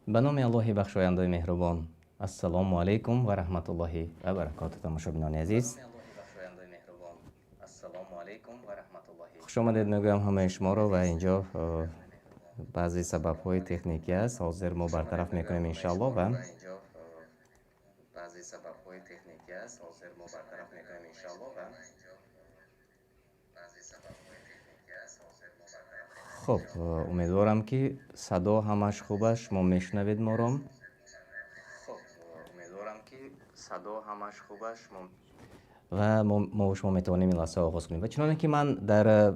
به نام الله بخشاینده مهربان. السلام علیکم و رحمت الله و برکاته. تماشابینان عزیز، خوش آمدید میگویم همه شما رو. و اینجا بعضی سبب های تکنیکی است، حاضر ما برطرف میکنیم انشاءالله. و خب امیدوارم که صدا همش خوب است، شما میشنوید ما رو. و ما و شما میتوانیم این لحظه آغاز کنیم. و چنانه که من در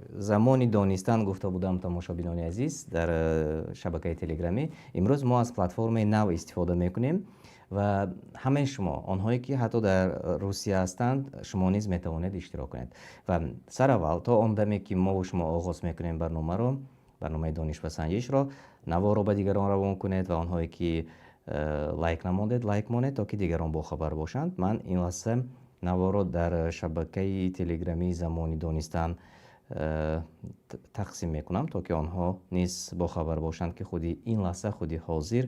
زمان دانستن گفته بودم تماشابینان عزیز در شبکه تلگرامی، امروز ما از پلتفرم نو استفاده میکنیم و همه شما آنهایی که حتی در روسیه هستند شما نیز میتوانید اشتراک کنید. و سر اول تا آن دمی که ما و شما آغاز میکنیم برنامه رو، برنامه دانش و سنجش را، نوا رو به دیگران روان کنید و آنهایی که لایک نماندید لایک مانید تا که دیگران با خبر باشند. من این لحظه نوا رو در شبکه تلگرامی زمانی دانستن تقسیم میکنم تا که آنها نیز با خبر باشند که خودی این لحظه خودی حاضر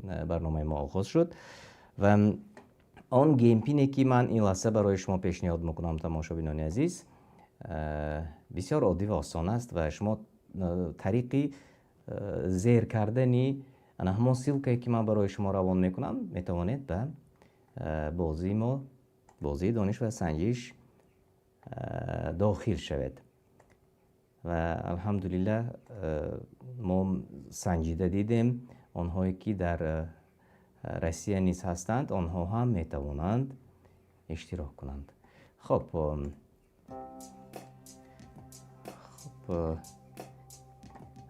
برنامه ما آغاز شد. و آن گیم پینی که من این لحظه برای شما پیشنهاد میکنم تماشابینان عزیز بسیار عادی و آسان است و شما طریقی زیر کردنی همون سیلکی که من برای شما روان میکنم میتوانید به بازی ما، بازی دانش و سنجش داخل شود. و الحمدلله ما سنجیده دیدیم آنهایی که در روسیه نیز هستند آنها هم میتوانند اشتراک کنند. خب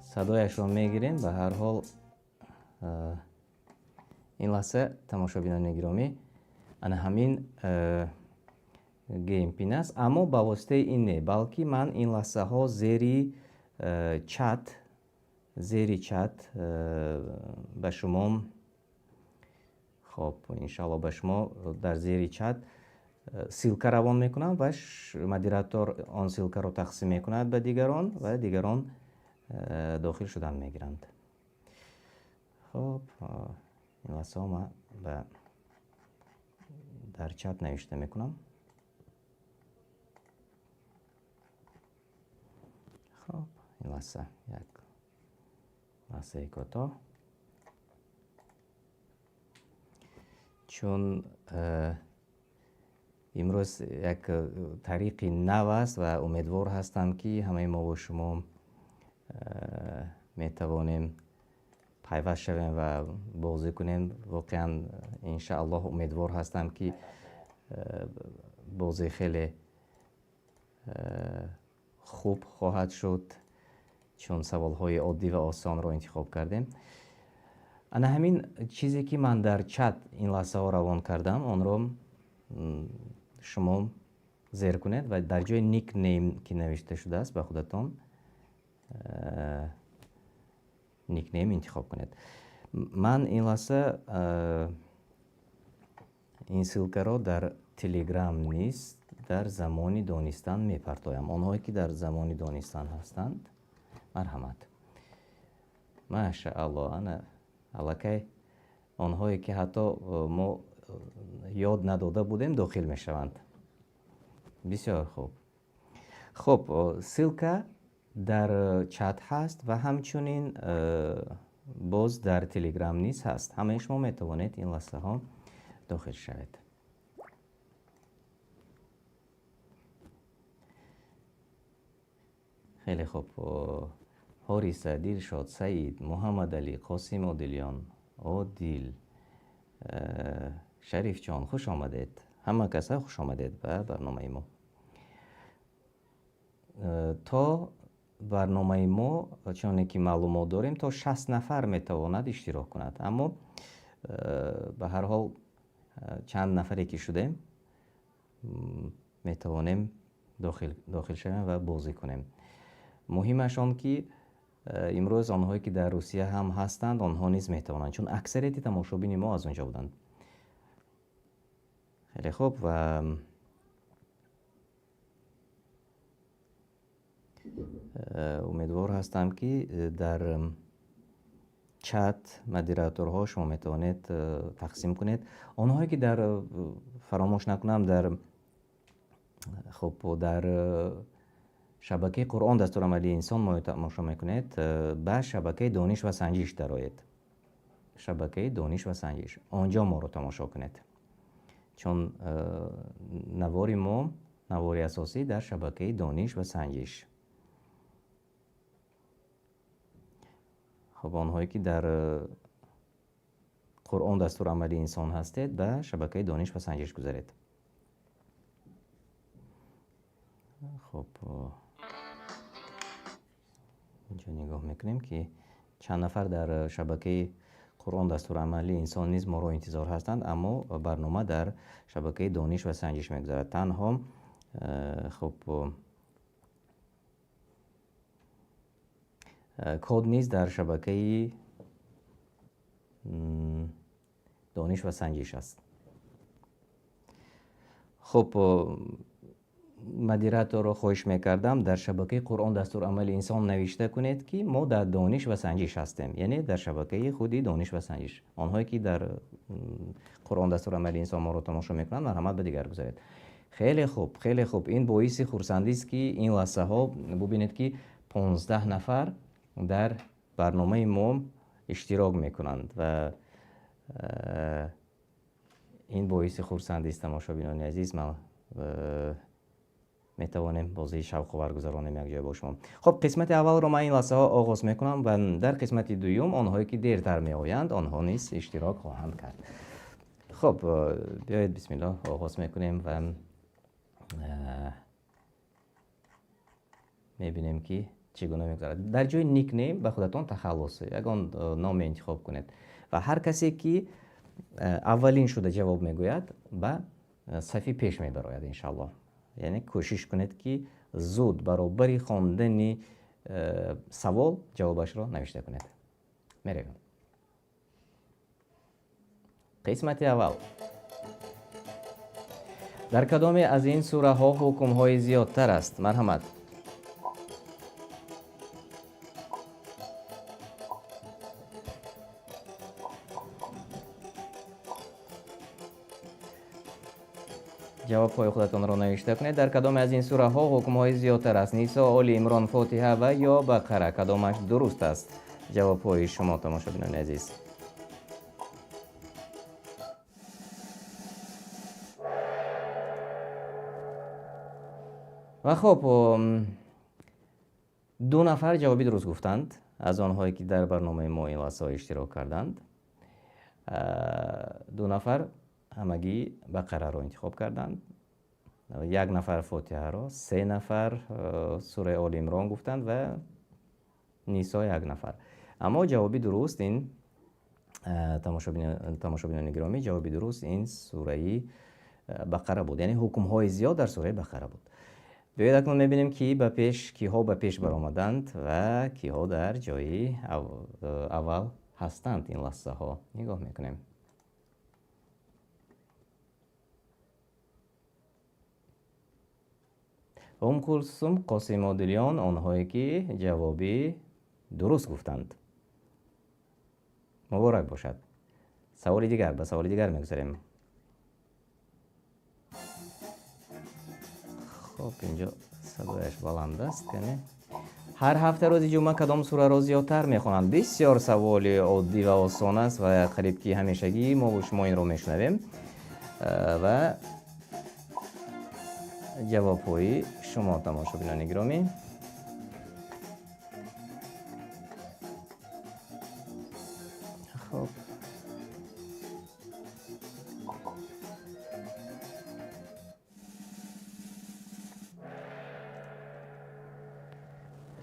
صدایش را میگیریم. به هر حال این لحظه تماشابینان گرامی انا همین گیم پین است، اما با واسطه این نه، بلکه من این لحظه ها زیر چت به شما، خب انشاءالله به شما در زیر چت سیلکه روان میکنم و مدیراتور آن سیلکه رو تقسیم میکند به دیگران و دیگران داخل شدن میگیرند. خب این لحظه ها من در چت نوشته میکنم. خب این لحظه یک لحظه کوتاه، چون امروز یک طریق نو است و امیدوار هستم که همه ما و شما میتوانیم پیوست شویم و بازی کنیم. واقعا انشاءالله امیدوار هستم که بازی خیلی خوب خواهد شد، چون سوالهای عادی و آسان رو انتخاب کردیم. انا همین چیزی که من در چت این لحظه ها روان کردم آن رو شما زیر کنید و در جای نیک نیم که نوشته شده است به خودتان نیک نیم انتخاب کنید. من این لحظه این سیلکه را در تلگرام نیست در زمانی دانستن میپرتایم. آنهایی که در زمانی دانستن هستند مرحمت. ماشاءالله انا الکی آنهایی که حتی ما یاد نداده بودیم داخل میشوند. بسیار خوب. خب سیلکه در چت هست و همچنین باز در تلگرام نیز هست. همه شما میتوانید این لحظه ها داخل شوید. خیلی خوب. حاریس، دیلشاد، سعید، محمد علی، قاسم عادلیان، عادل، شریف جان خوش آمدید. همه کسا خوش آمدید به برنامه ما. تا برنامه ما چون که معلومات داریم تا 60 نفر میتواند اشتراک کند، اما به هر حال چند نفری که شدیم میتوانیم داخل شویم و بازی کنیم. مهمش آن که امروز آنهایی که در روسیه هم هستند آنها نیز میتوانند، چون اکثریت تماشابین ما از اونجا بودند. خیلی خوب. و امیدوار هستم که در چت مدیراتورها شما میتوانید تقسیم کنید. آنهایی که در فراموش نکنم در شبکه قرآن دستورالعملی انسان ما تماشا میکنید، به شبکه دانش و سنجش درآیید. شبکه دانش و سنجش آنجا ما رو تماشا کنید، چون نواری اساسی در شبکه دانش و سنجش. خب آنهایی که در قرآن دستورالعملی انسان هستید به شبکه دانش و سنجش گذارید. خب اینجا نگاه میکنیم که چند نفر در شبکه قرآن دستورالعملی انسان نیز ما رو انتظار هستند، اما برنامه در شبکه دانش و سنجش میگذارد. تنها کد نیز در شبکه دانش و سنجش است. خب مدیراتور رو خواهش میکردم در شبکه قرآن دستورالعملی انسان نوشته کنید که ما در دانش و سنجش هستیم، یعنی در شبکه خودی دانش و سنجش. آنهایی که در قرآن دستورالعملی انسان ما رو تماشا میکنند مرحمت به دیگر گذارید. خیلی خوب، خیلی خوب. این باعث خرسندی است که این لحظه ها ببینید که 15 نفر در برنامه ما اشتراک میکنند و این باعث خرسندی است تماشابینان عزیز. ما میتوانیم بازی شوق آور گذرانیم یک جای با شما. خب قسمت اول رو من این لحظه ها آغاز میکنم و در قسمت دوم آنهایی که دیرتر می آیند آنها نیز اشتراک خواهند کرد. خب بیایید بسم الله آغاز میکنیم و میبینیم که چگونه میگذرد. در جای نیک نیم به خودتان تخلص یگان نام انتخاب کنید و هر کسی که اولین شده جواب میگوید به صفحه پیش میبراید انشالله. یعنی کوشش کنید که زود برابر خواندن سوال جوابش را نوشته کنید. میرویم. قسمت اول. در کدام از این سوره ها حکم های زیادتر است؟ مرحمت. جواب های خودتان را نوشته کنید. در کدام از این سوره ها حکم های زیادتر است؟ نیسا، آل عمران، فاتحه و یا بقره؟ کدامش درست است؟ جواب های شما تماشابینان عزیز. و خب 2 نفر جوابی درست گفتند از آنهایی که در برنامه ما این لحظه اشتراک کردند. 2 نفر همگی بقره را انتخاب کردند، 1 نفر فاتحه را، 3 نفر سوره آل عمران گفتند و نیسا 1 نفر. اما جوابی درست این تماشابینان گرامی، جوابی درست این سوره بقره بود، یعنی حکم های زیاد در سوره بقره بود. بیایید اکنون میبینیم که کیها به پیش برآمدند و کیها در جای اول هستند. این لحظه ها نگاه میکنیم. کلثوم، قاسم عادلیان، آنهایی که جوابی درست گفتند. مبارک باشد. سوال دیگر، به سوال دیگر میگذاریم. خب اینجا صدایش بلند است کنه. هر هفته روز جمعه کدام سوره را زیادتر میخوانند؟ بسیار سوال عادی و آسان است و قریب که همیشگی ما و شما این رو میشنویم و جواب های شما تماشابینان گرامی. خب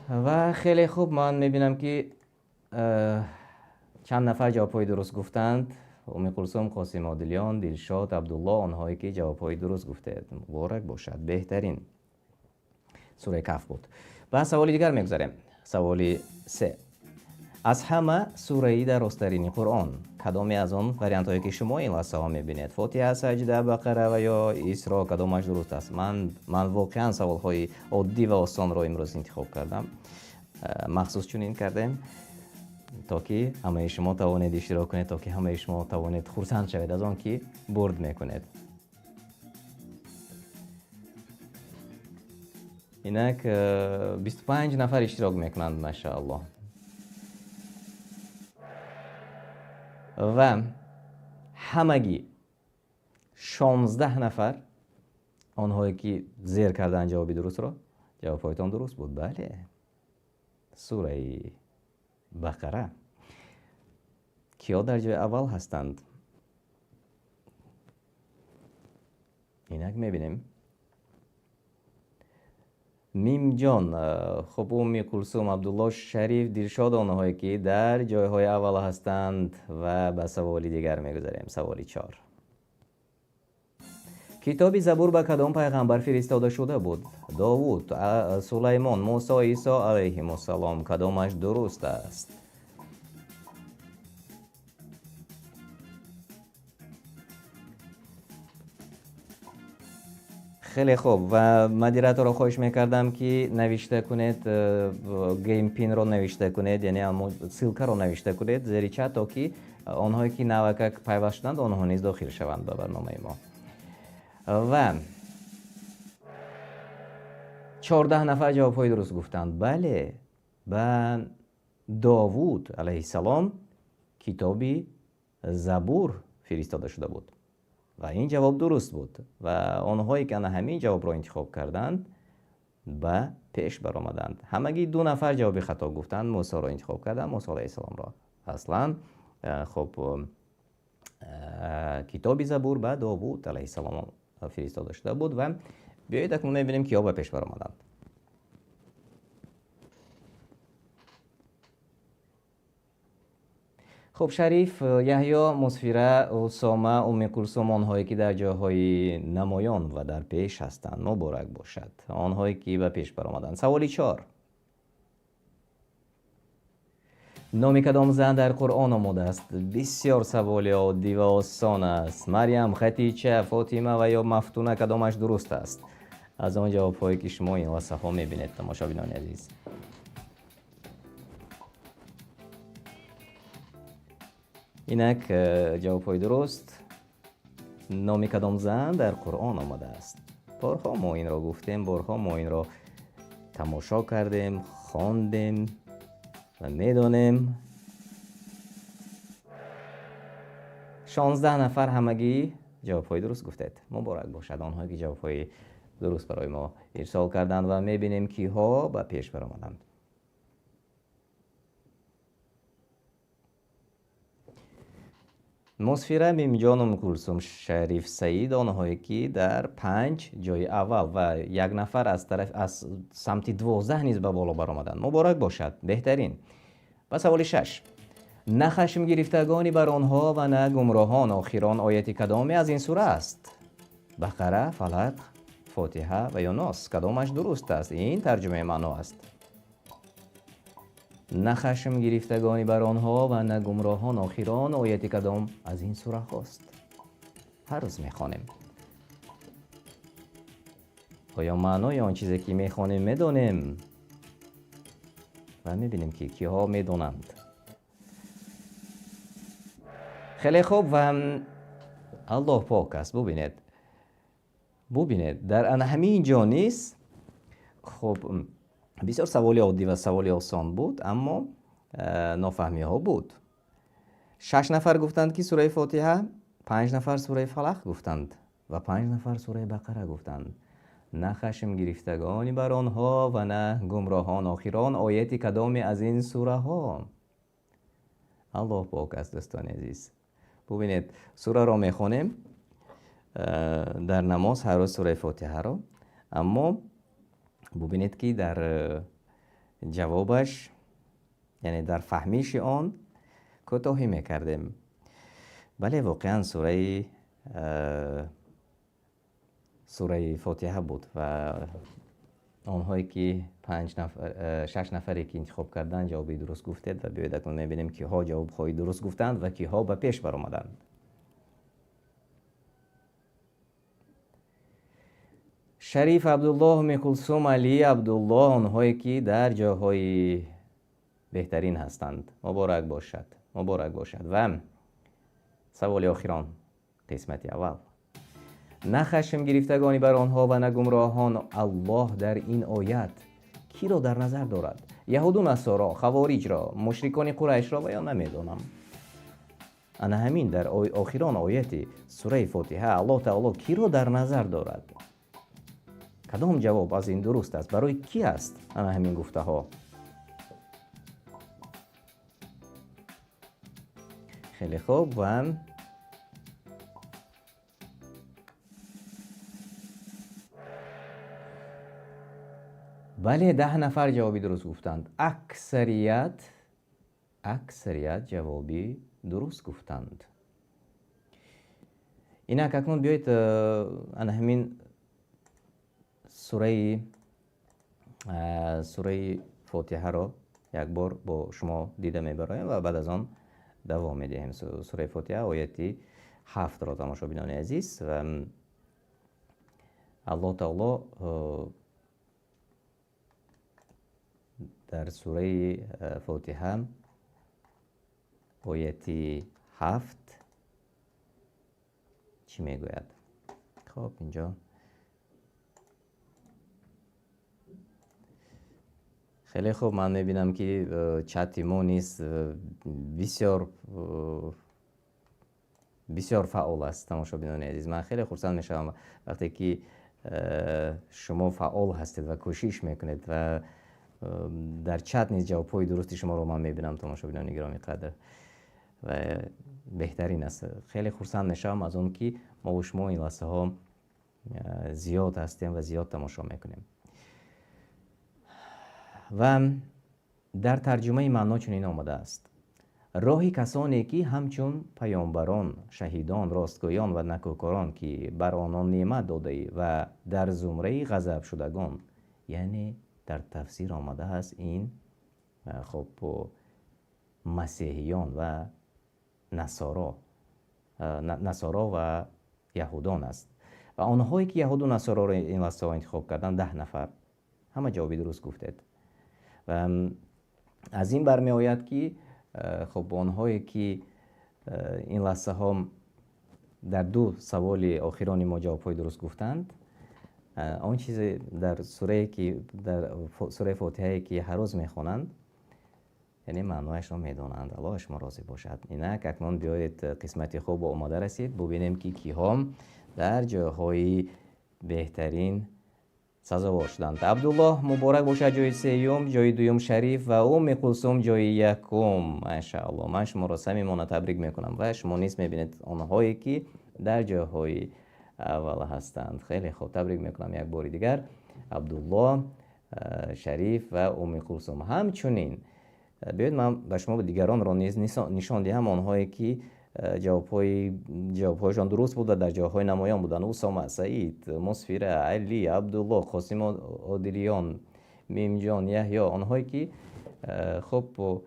و خیلی خوب، من میبینم که چند نفر جوابهای درست گفتند. کلثوم، قاسم عادلیان، دلشاد، عبدالله، آنهایی که جوابهای درست گفته. مبارک باشد. بهترین سوره کهف بود. و سوال دیگر میگذاریم. سوال 3. از همه سوره‌ای در راسترین قرآن کدامی از آن وریانت هایی که شما این لحظه ها میبینید؟ فاتحه، سجده، بقره و یا اسراء کدامش درست است؟ من واقعا سوال های عادی و آسان را امروز انتخاب کردم، مخصوص چنین کردیم تا که همه شما توانید اشتراک کنید، تا که همه شما توانید خرسند شوید از آن که برد میکنید. اینک 25 نفر اشتراک میکنند ماشاءالله. و همگی 16 نفر آنهایی که زیر کردن جوابی درست را، جوابایتان درست بود. بله، سوره بقره. کیا در جای اول هستند؟ اینک میبینیم میم جان، خب امی کلثوم، عبدالله شریف، دیرشاد آنهایی که در جایهای اول هستند. و به سوالی دیگر میگذاریم. سوالی 4. کتاب زبور به کدام پیغمبر فرستاده شده بود؟ داوود، سلیمان، موسی، عیسی علیهم السلام. کدامش درست است؟ خیلی خوب. و مدیریتور را خواهش میکردم که نوشته کنید، گیم پین رو نوشته کنید، یعنی سیلکه رو نوشته کنید زیر چت، تا که آنهایی که نوکک پیوست شدند آنها نیز داخل شوند به برنامه ما. و 14 نفر جوابهای درست گفتند. بله، به داوود علیه السلام کتابی زبور فرستاده شده بود و این جواب درست بود. و آنهایی که همین جواب را انتخاب کردند به پیش برآمدند. همگی 2 نفر جواب خطا گفتند. موسی را انتخاب کردند، موسی علیه السلام را. اصلا خب کتاب زبور به داوود علیه السلام فرستاده شده بود. و بیایید اکنون میبینیم کیا به پیش برآمدند. خب شریف، یحیی، مسفیره، اسامه، ام کلثوم، آنهایی که در جاهای نمایان و در پیش هستند. مبارک باشد آنهایی که به پیش برآمدند. سوالی 4. نام کدام زن در قرآن آمده است؟ بسیار سوالی عادی و آسان است. مریم، خدیجه، فاطمه و یا مفتونه، کدامش درست است؟ از آن جواب‌هایی که شما این واسه ها می‌بینید تماشاگران عزیز. اینک جواب‌های درست. نام کدام زن در قرآن آمده است؟ بارها ما این را گفتیم، بارها ما این را تماشا کردیم، خواندیم و میدانیم. 16 نفر همگی جواب‌های درست گفتید. مبارک باشد آنهایی که جواب‌های درست برای ما ارسال کردند. و میبینیم کیها به پیش برآمدند. مسفیره، میم جان، ام کلثوم، شریف، سعید، آنهایی که در 5 جای اول و 1 نفر از سمت 12 نیز به بالا برآمدند. مبارک باشد، بهترین. و سوال 6. نه خشم گرفتگانی بر آنها و نه گمراهان. آخران آیت کدامی از این سوره است؟ بقره، فلق، فاتحه و یا ناس. کدامش درست است؟ این ترجمه معنا است. نه خشم گرفتگانی بر آنها و نه گمراهان. آخران آیت کدام از این سوره است؟ هر روز میخوانیم. آیا معنای آن چیزی که میخوانیم میدانیم؟ و میبینیم که کیها میدانند. خیلی خوب. و الله پاک است. ببینید در همین جا نیست. خب بسیار سوالی عادی و سوالی آسان بود، اما نافهمی ها بود. 6 نفر گفتند که سوره فاتحه، 5 نفر سوره فلق گفتند و 5 نفر سوره بقره گفتند. نه خشم گرفتگانی بر آنها و نه گمراهان. آخران آیت کدامی از این سوره ها؟ الله پاک است دوستان عزیز. ببینید سوره را میخوانیم در نماز هر روز سوره فاتحه را، اما ببینید که در جوابش، یعنی در فهمیش آن کوتاهی میکردیم. بله واقعا سوره فاتحه بود و آنهایی که 6 نفری که انتخاب کردن جوابی درست گفتید. و بیایید اکنون میبینیم که ها جواب‌های درست گفتند و که ها به پیش برآمدند. شریف، عبدالله، ام کلثوم، علی، عبدالله، آنهایی که در جاهای بهترین هستند. مبارک باشد، مبارک باشد. و سوال آخران قسمت اول: نه خشم گرفتگانی بر آنها و نه گمراهان. الله در این آیت کی را در نظر دارد؟ یهود و نصارا، خوارج را، مشرکان قریش را و یا نمیدانم. انا همین در آخران آیت سوره فاتحه الله تعالی کی را در نظر دارد؟ کدام جواب از این درست است؟ برای کی است انا همین گفته ها؟ خیلی خوب. و بله، 10 نفر جوابی درست گفتند. اکثریت جوابی درست گفتند. اینک اکنون بیایید انا همین سوره فاتحه را یک بار با شما دیده میبرایم و بعد از آن دوام میدهیم. سوره فاتحه آیت 7 را تماشابینان عزیز. و الله تعالی در سوره فاتحه آیت 7 چی میگوید؟ خب اینجا خیلی خوب، من میبینم که چت ما نیست بسیار فعال است تماشابینان عزیز. من خیلی خرسند میشم وقتی که شما فعال هستید و کوشش میکنید و در چت نیز جوابهای درستی شما رو من میبینم تماشابینان گرامی قدر و بهترین است. خیلی خرسند میشم از اون که ما و شما این لحظه ها زیاد هستیم و زیاد تماشا میکنیم. و در ترجمه معنا چنین آمده است: راهی کسانی که همچون پیامبران، شهیدان، راستگویان و نکوکاران که بر آنان نعمت داده ای و در زمره غضب شدگان. یعنی در تفسیر آمده است این خب مسیحیان و نصارا و یهودان است. و آنهایی که یهود و نصارا را این لحظه انتخاب کردن 10 نفر همه جوابی درست گفتید. و از این برمی آید که خب آنهایی که این لحظه ها در 2 سوال آخرانی ما جوابهای درست گفتند، آن چیز در سوره فاتحه که هر روز میخوانند یعنی معنایش را میدانند. الله شما راضی باشد. اینک اکنون بیایید قسمت خوب آماده رسید ببینیم که کیها در جاهای بهترین سزاوار شدند. عبدالله مبارک باشد جای 3م، جای 2م شریف و ام کلثوم جای 1م. ماشاءالله، من شما را صمیمانه تبریک میکنم و شما نیز میبینید آنهایی که در جاهای اول هستند. خیلی خوب، تبریک میکنم یک بار دیگر عبدالله، شریف و ام کلثوم. همچنین بیاید من به شما و دیگران را نیز نشان دهم آنهایی که جوابهایشان درست بود و در جاهای نمایان بودند. اسامه، سعید، مصفیره، علی، عبدالله، قاسم عادلیان، میم جان، یحیی، آنهایی که خب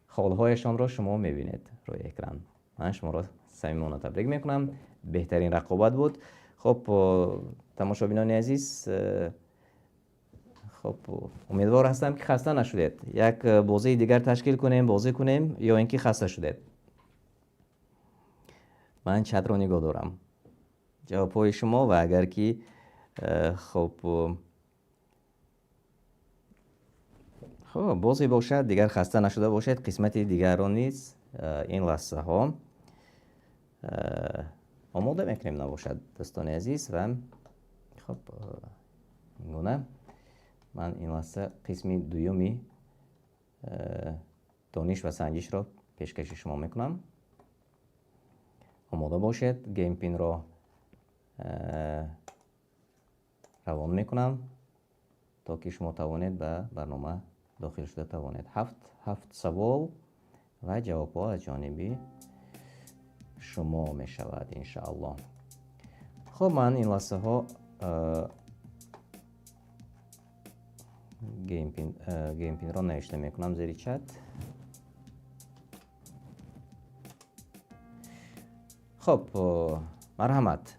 خالهایشان را شما میبینید روی اکران. من شما را صمیمانه تبریک میکنم. بهترین رقابت بود. خب تماشابینان عزیز، خب امیدوار هستم که خسته نشدید. یک بازی دیگر تشکیل کنیم یا اینکه خسته شدید. من چت رو نگاه دارم جوابهای شما و اگر که خب بازی باشد دیگر خسته نشده باشید. قسمت دیگر رو نیز این لحظه ها آماده میکنیم نباشد دوستان عزیز. و خب اینگونه من این لحظه قسم 2 دانش و سنجش را پیشکش شما میکنم. آماده باشید. گیم پین را روان میکنم تا که شما توانید به برنامه داخل شده توانید. 7 سوال و جواب ها از جانبی شما می شود انشاءالله. خب من این لحظه ها گیم پین را نوشته میکنم زیر چت. خب مرحمت،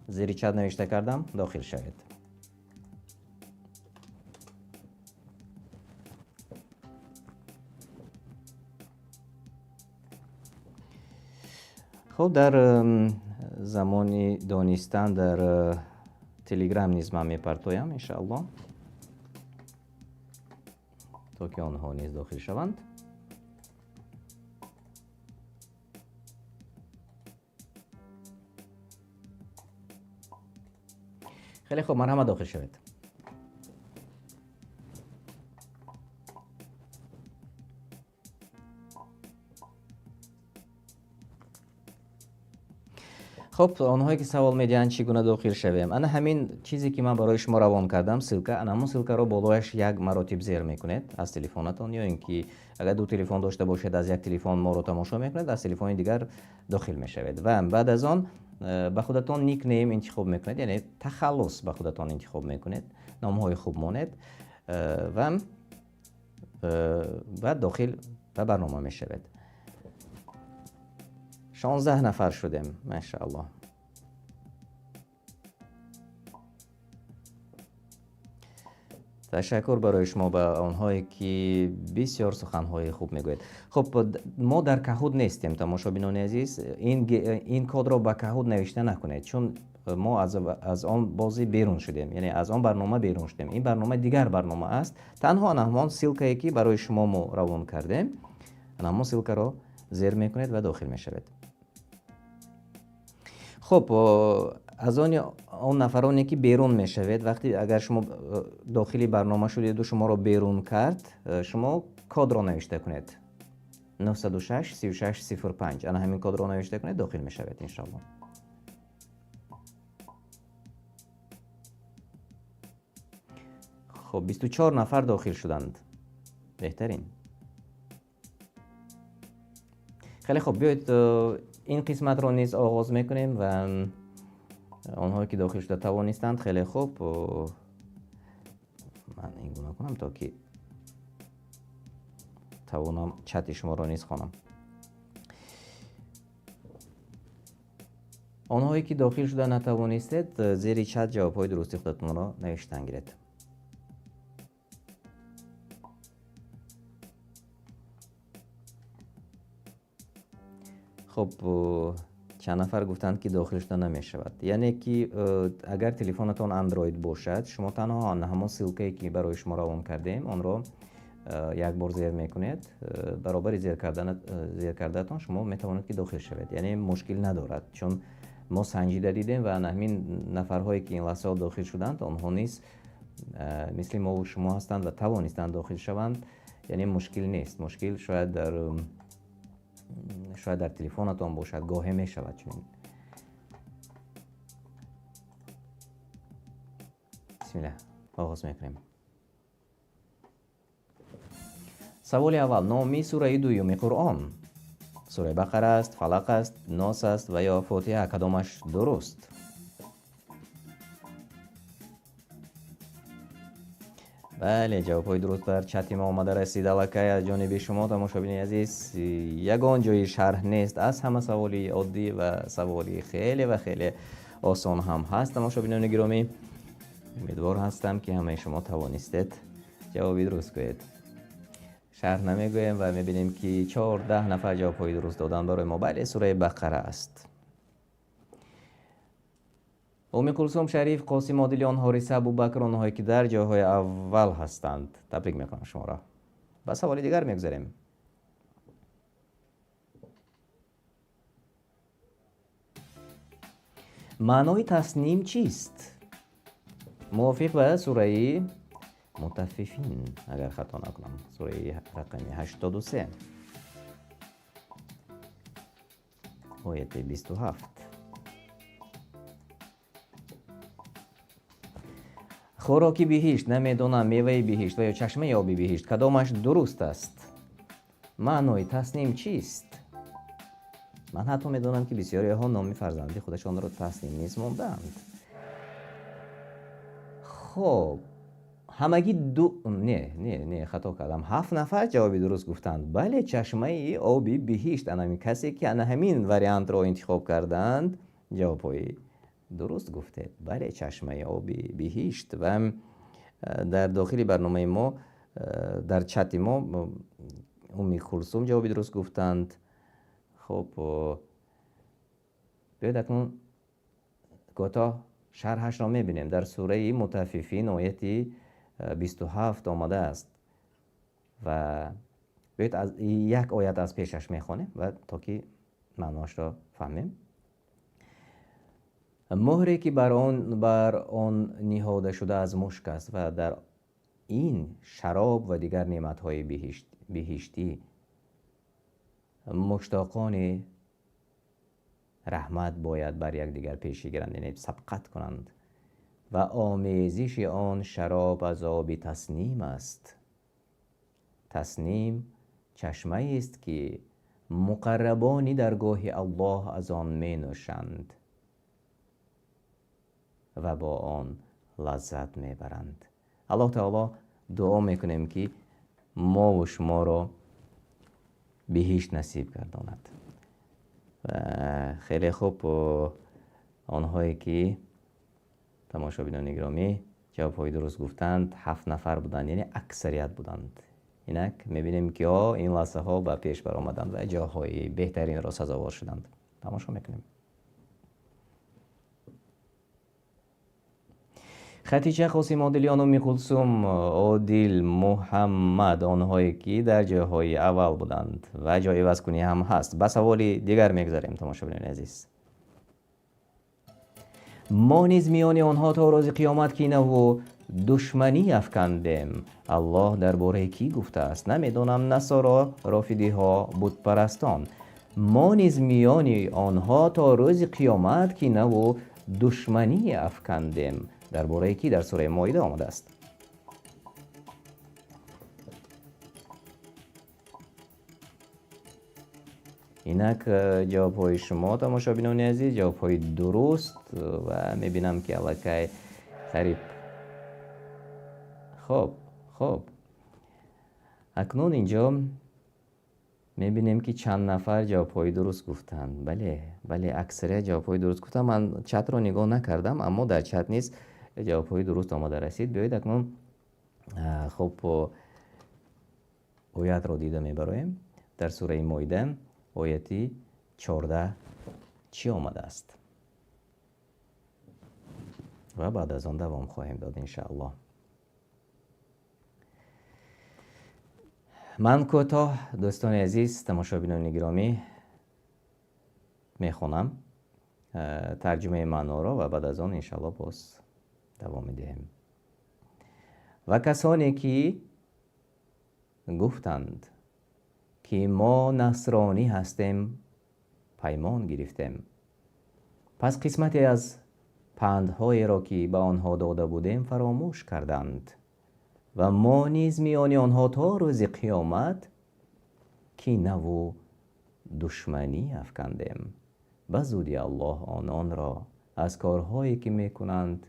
زیر چت نوشته کردم، داخل شوید. خب در زمانی دانستن در تلگرام نیز من میپرتویم انشاءالله تا که آنها نیز داخل شوند. خیلی خوب، مرحبا، داخل شوید. خب آنهایی که سوال میدن چگونه داخل شویم، انا همین چیزی که من برای شما روان کردم سلکه، انا همون سلکه رو بالایش یک مراتب زیر میکنید از تلفنتون، یا اینکه اگر دو تلفن داشته باشید از یک تلفن ما رو تماشا میکنید، از تلفن دیگر داخل میشوید و بعد از آن به خودتون نیک نیم انتخاب میکنید، یعنی تخلص به خودتون انتخاب میکنید، نام های خوب مانید و بعد داخل به برنامه میشوید. 16 نفر شدیم ماشاءالله. تشکر برای شما به آنهایی که بسیار سخنهای خوب میگوید. خب ما در کهود نیستیم تماشابینان عزیز، این کد را به کهود نوشته نکنید، چون ما از آن بازی بیرون شدیم، یعنی از آن برنامه بیرون شدیم. این برنامه دیگر برنامه است، تنها همان سلکه که برای شما ما روان کردیم همان سلکه را زیر میکنید و داخل میشوید. خب از آن نفرانی که بیرون میشوید، وقتی اگر شما داخلی برنامه شدید و شما رو بیرون کرد، شما کد را نوشته کنید 906 36 05. انا همین کد را نوشته کنید داخل میشوید انشاءالله. خب 24 نفر داخل شدند، بهترین. خیلی خوب، بیایید این قسمت رو نیز آغاز میکنیم و آنهایی که داخل شده توانستند. خیلی خوب، من این گونه کنم تا که توانم چت شما رو نیز خوانم. آنهایی که داخل شده نتوانستید زیر چت جوابهای درستی خودتون را نوشتن گیرید. خب چند نفر گفتند که داخل شده نمی شود، یعنی که اگر تلفنتون اندروید باشد شما تنها همون سلکه‌ای که برای شما روان کردیم آن را یک بار زیر میکنید، برابر زیر کردنتون شما میتوانید که داخل شوید، یعنی مشکل ندارد، چون ما سنجیده دیدیم و همین نفرهایی که این لحظه داخل شدند آنها نیز مثل ما و شما هستند و توانستند داخل شوند، یعنی مشکل نیست. مشکل شاید در تلفنتون باشد، گاهی می شود. چون بسم الله آغاز میکنیم. سوال اول، نامی سوره دوم قرآن سوره بقره است، فلق است، ناس است و یا فاتحه، کدامش درست؟ بله، جواب های درست در چت ما آمده رسیده لکه از جانب شما تماشابین عزیز. یگان جای شرح نیست، از همه سوالی عادی و سوالی خیلی و خیلی آسان هم هست. تماشابینان گرامی، امیدوار هستم که همه شما توانستید جوابی درست کنید. شرح نمیگویم و میبینیم که 14 نفر جواب های درست دادن برای ما. بله، سوره بقره است. امی کلثوم شریف، قاسم عادلیان، حارثه ابوبکر، آنهایی که در جاهای اول هستند، تبریک میکنم شما را. با سوال دیگر میگذاریم. معنای تصنیم چیست؟ موافق به سوره مطففین اگر خطا نکنم، سوره رقم 83 آیه 27. خوراکی بهشت، نمیدونم میوه بهشت و یا چشمه آب بهشت، کدامش درست است؟ معنای تصنیم چیست؟ من حتی میدونم که بسیاری ها نام فرزندی خودشان را تصنیم نیز موندند. خب همگی نه خطا کردم. 7 نفر جوابی درست گفتند. بله، چشمه آبی بهشت. همین کسی که همین وریانت را انتخاب کردند جوابی درست گفته. بله، چشمه آبی بهشت. و در داخل برنامه ما در چت ما امی کلثوم جوابی درست گفتند. خب بیاید اکنون کوتاه شرحش را میبینیم. در سوره مطففین آیه 27 آمده است و بیاید از یک آیت از پیشش میخوانیم و تا که معناش را فهمیم. مهری که بر آن نهاده شده از مشک است و در این شراب و دیگر نعمتهای بهشتی مشتاقان رحمت باید بر یک دیگر پیشی گیرند، یعنی سبقت کنند. و آمیزش آن شراب از آب تسنیم است. تسنیم چشمه است که مقربانی درگاه الله از آن می نوشند و با آن لذت می برند. الله تعالی دعا میکنیم که ما و شما را بهشت نصیب گرداند. و خیلی خوب آنهایی که تماشابینان گرامی جوابهای درست گفتند 7 نفر بودند، یعنی اکثریت بودند. اینک میبینیم که این لحظه ها به پیش بر آمدند و جاهای بهترین را سزاوار شدند. تماشا میکنیم. خدیجه، قاسم، عادلیان، ام کلثوم، عادل، محمد، آنهایی که در جاهای اول بودند و جای عوض کنی هم هست. به سوالی دیگر میگذاریم تماشابینان عزیز. ما نیز میان آنها تا روز قیامت کینه و دشمنی افکندیم. الله درباره کی گفته است؟ نمیدونم. نصارا، رافضی ها، بت پرستان. ما نیز میان آنها تا روز قیامت کینه و دشمنی افکندیم. درباره کی؟ در سوره مائده آمده است. اینک جوابهای شما تماشابینان عزیز جوابهای درست و میبینم که الکی قریب. خب اکنون اینجا میبینیم که چند نفر جوابهای درست گفتند. بله اکثریت جوابهای درست گفتند. من چت رو نگاه نکردم اما در چت نیست جوابهای درست آمده رسید. بیایید اکنون خب آیت رو دیده میبریم. در سوره مائده آیه 14 چی آمده است و بعد از آن دوام خواهیم داد انشاءالله. من کوتاه دوستان عزیز تماشابینان گرامی میخونم ترجمه معنا را و بعد از آن انشاءالله باز دوام میدهیم. و کسانی که گفتند که ما نصرانی هستیم پیمان گرفتیم، پس قسمتی از پندهای را که به آنها داده بودیم فراموش کردند و ما نیز میان آنها تا روز قیامت کینه و دشمنی افکندیم. به زودی الله آنان را از کارهایی که میکنند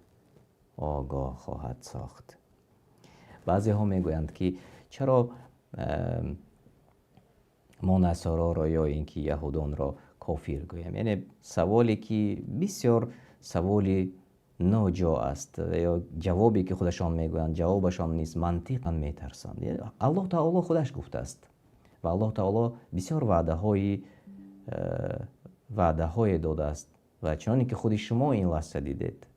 آگاه خواهد ساخت. بعضی ها میگویند که چرا ما نصارا را یا اینکه یهودان را کافر گویم؟ یعنی سوالی که بسیار سوالی ناجا است یا جوابی که خودشان میگویند جوابشان نیست، منطقا میترسند. یعنی الله تعالی خودش گفته است و الله تعالی بسیار وعده های داده است و چنانکه که خود شما این لحظه دیدید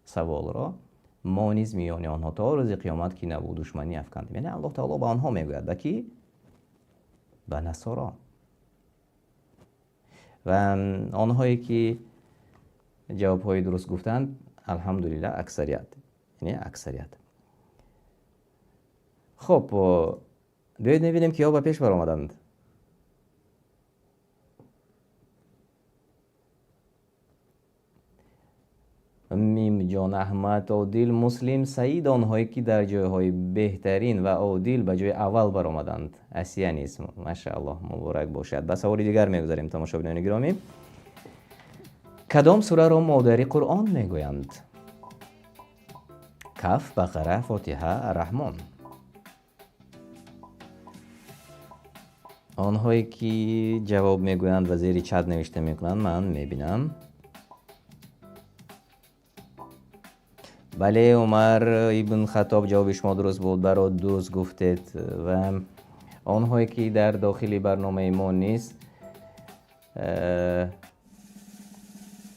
سوال را، ما نیز میان آنها تا روز قیامت کینه و دشمنی افکندیم. یعنی الله تعالی به آنها میگوید کی؟ به نصارا. و آنهایی که جوابهای درست گفتند الحمدلله اکثریت، یعنی اکثریت. خب بیایید نبینیم که ها به پیش بر آمدند. میم جان، احمد، عادل، مسلم، سعید، آنهایی که در جایهای بهترین و عادل به جای اول بر آمدند. اسیه نیست. ماشاءالله مبارک باشد. به سوال دیگر میگذاریم تماشابینان گرامی. کدام سوره را مادر قرآن میگویند؟ کف، بقره، فاتحه، الرحمن. آنهایی که جواب میگویند و زیر چت نوشته میکنند من میبینم. بله، عمر ابن خطاب جواب شما درست بود، برای درست گفتید. و آنهایی که در داخل برنامه ما نیست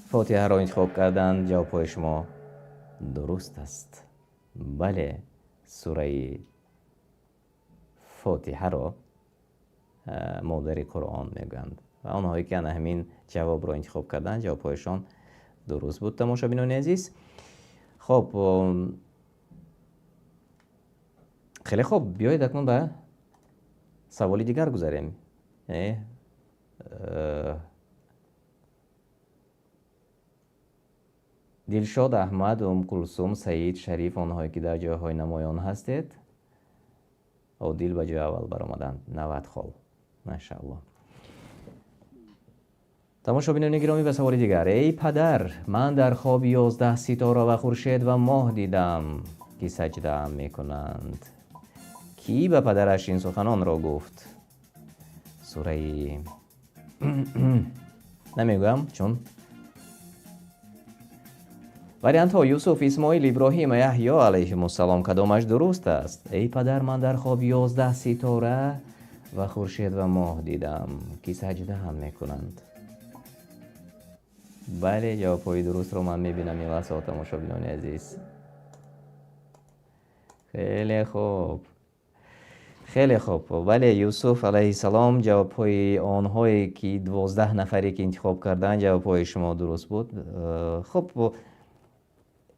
فاتحه را انتخاب کردن. جواب شما درست است. بله، سوره فاتحه را مادر قرآن میگویند و آنهایی که همین جواب را انتخاب کردن جوابهایشان درست بود. تماشابینان عزیز، خب خیلی خوب، بیایید اکنون به سوالی دیگر گذاریم. دلشاد احمد، کلثوم، سعید، شریف، آنهایی که در جایهای نمایان هستید، عادل به جای اول برآمدند. 90 خال، ماشاءالله. تماشابینان گرامی، به سوال دیگر. ای پدر، من در خواب 11 ستاره و خورشید و ماه دیدم که سجده میکنند. کی به پدرش این سخنان را گفت؟ سوره نمیگم چون وریانت ها یوسف، اسماعیل، ابراهیم، یحیی علیهم السلام کدامش درست است؟ ای پدر، من در خواب 11 ستاره و خورشید و ماه دیدم که سجده هم میکنند. بله، جوابهای درست رو من میبینم این لحظه. تماشابینان عزیز، خیلی خوب، خیلی خوب. بله، یوسف علیه السلام، جوابهای آنهایی که 12 نفری که انتخاب کردن جوابهای شما درست بود. خب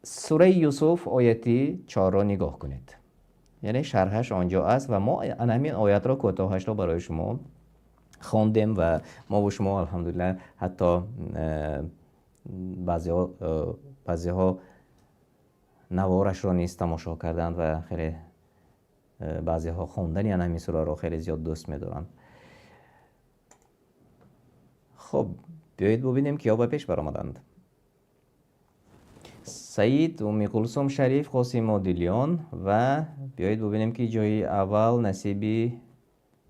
سوره یوسف آیتی 4 را نگاه کنید، یعنی شرحش آنجا است و ما همین آیت را کوتاهش را برای شما خواندیم و ما و شما الحمدلله حتی بعضی ها نوارش را نیست تماشا کردند و خیلی بعضی ها خواندن یعنی همین سوره را خیلی زیاد دوست می‌دارند. خب بیایید ببینیم کیا به پیش برآمدند. سعید، ام کلثوم، شریف، قاسم و دیلیان و بیایید ببینیم که جای اول نصیبی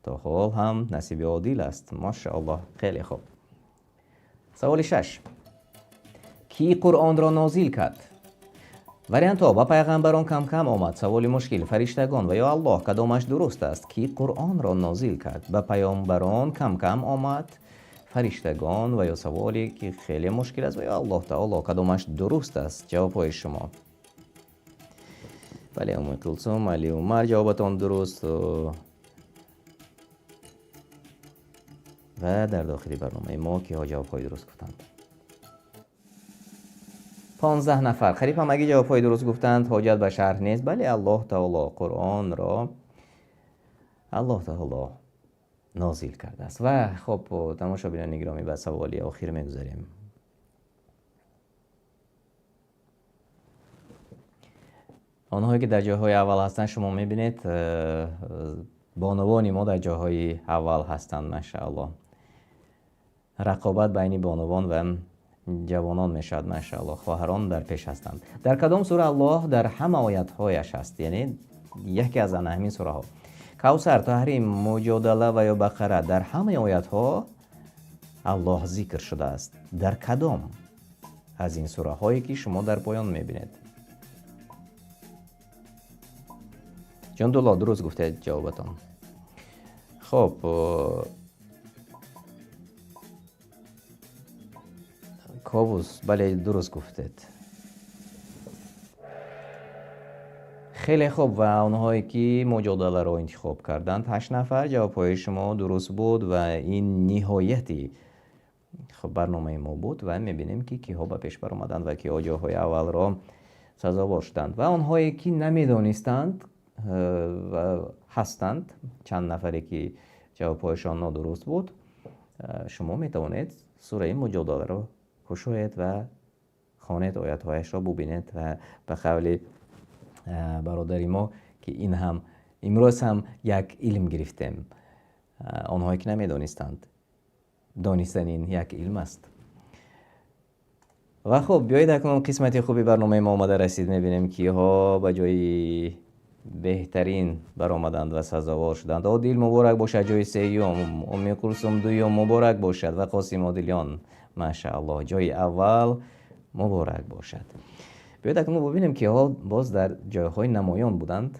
تا حال هم نصیب عادل است. ماشاءالله، خیلی خوب. سوال 6. کی قرآن را نازل کرد؟ وریانت ها: با پیغمبران کم کم آمد. سوال مشکل: فرشتگان و یا الله کدامش درست است؟ کی قرآن را نازل کرد؟ با پیامبران کم کم آمد، فرشتگان و یا سوالی که خیلی مشکل است و یا الله تعالی کدامش درست است؟ جوابهای شما. بله، ام کلثوم، علی عمر، جوابتان درست و در داخل برنامه ما که ها جوابهای درست گفتند 15 نفر. خریف هم اگه جوابهای درست گفتند حاجت به شرح نیست. بله، الله تعالی قرآن را الله تعالی نازل کرده است. و خب تماشابینان گرامی به سوالی آخر میگذاریم. آنهایی که در جاهای اول هستند شما میبینید بانوان ما در جاهای اول هستند. ماشاءالله، رقابت بین بانوان و جوانان میشد. ماشاءالله، خواهران در پیش هستند. در کدام سوره الله در همه آیات هایش است؟ یعنی یکی از همین سوره ها. کوثر، تحریم، مجادله و یا بقره، در همه آیات ها الله ذکر شده است. در کدام از این سوره هایی که شما در پایان میبینید؟ جندالله درست گفته جوابتان. خب کابوس، بله درست گفتید. خیلی خوب. و اونهایی که مجادله را انتخاب کردند 8 نفر، جوابهای شما درست بود و این نهایتی خب برنامه ما بود و میبینیم که کیها به پیش برآمدند و کیها جاهای اول را سزاوار شدند. و اونهایی که نمیدانستند و هستند چند نفری که جوابهایشان نادرست بود، شما میتوانید سوره مجادله را گشایید و خوانید، آیاتهایش را ببینید و به قول برادری ما که این هم امروز هم یک علم گرفتیم. آنهایی که نمیدانستند دانستن این یک علم است. و خب بیایید اکنون قسمت خوبی برنامه ما آمده رسید. میبینیم که ها به جای بهترین برآمدند و سزاوار شدند. عادل مبارک باشد جای سیوم، ام کلثوم دوم مبارک باشد و قاسم عادلیان ماشاءالله جای اول مبارک باشد. بیایید اکنون ببینیم که ها باز در جایهای نمایان بودند.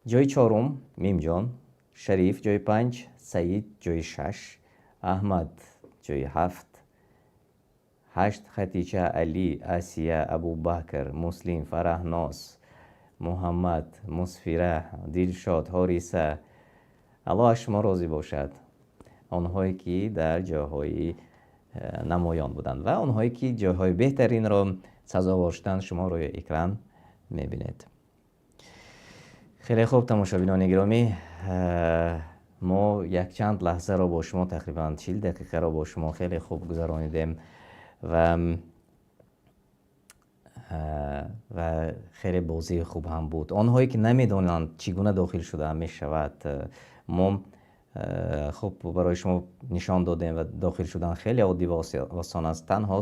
جای 4 میم جان، شریف جای 5، سعید جای 6، احمد جای 7، 8 خدیجه، علی، آسیه، ابوبکر، مسلم، فرهناز، محمد، مسفیره، دلشاد، حارثه، الله از شما راضی باشد. آنهایی که در جاهای نمایان بودند و آنهایی که جاهای بهترین را سزاوار شدند شما روی اکران میبینید. خیلی خوب تماشابینان گرامی، ما یک چند لحظه را با شما تقریبا 40 دقیقه را با شما خیلی خوب گذرانیدیم و خیلی بازی خوب هم بود. آنهایی که نمیدونند چگونه داخل شده می شود ما خوب برای شما نشان دادیم و داخل شدن خیلی عادی و آسان است. تنها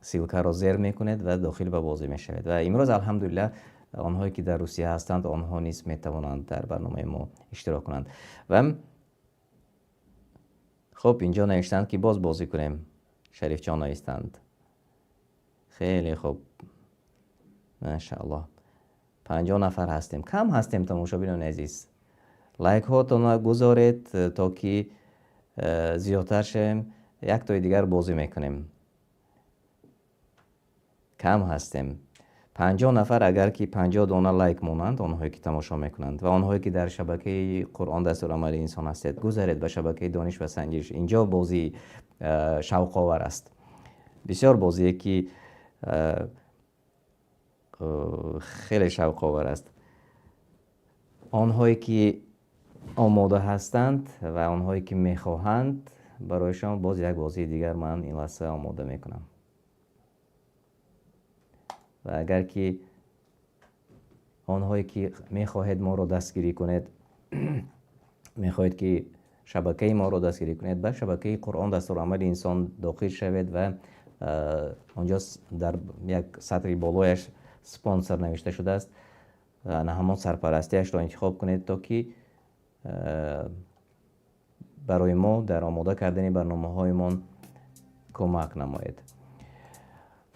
سیلکه را زیر میکنید و داخل به بازی می شود. و امروز الحمدلله آنهایی که در روسیه هستند آنها نیز می توانند در برنامه ما اشتراک کنند. و خب اینجا نوشتند که باز بازی کنیم. شریف جان هستند. خیلی خوب ماشاءالله 50 نفر هستیم. کم هستیم تماشابینان عزیز. لایک هاتون گذارید تا که زیادتر شیم. یک تای دیگر بازی میکنیم. کم هستیم. 50 نفر اگر که 50 دانه لایک مونند آنهایی که تماشا میکنند و آنهایی که در شبکه قرآن دستورالعمل انسان هستید گذارید به شبکه دانش و سنجش. اینجا بازی شوق آور است. بسیار بازی که خیلی شوق آور است. آنهایی که آماده هستند و آنهایی که میخواهند برایشان باز یک بازی دیگر من این لحظه آماده میکنم. و اگر که آنهایی که میخواهید ما رو دستگیری کنید میخواهید که شبکه ما رو دستگیری کنید به شبکه قرآن دستورالعمل انسان داخل شوید و آنجا در یک سطری بالایش سپانسر نوشته شده است نه همون سرپرستیش را انتخاب کنید تا که برای ما در آماده کردن برنامه هایمان کمک نماید.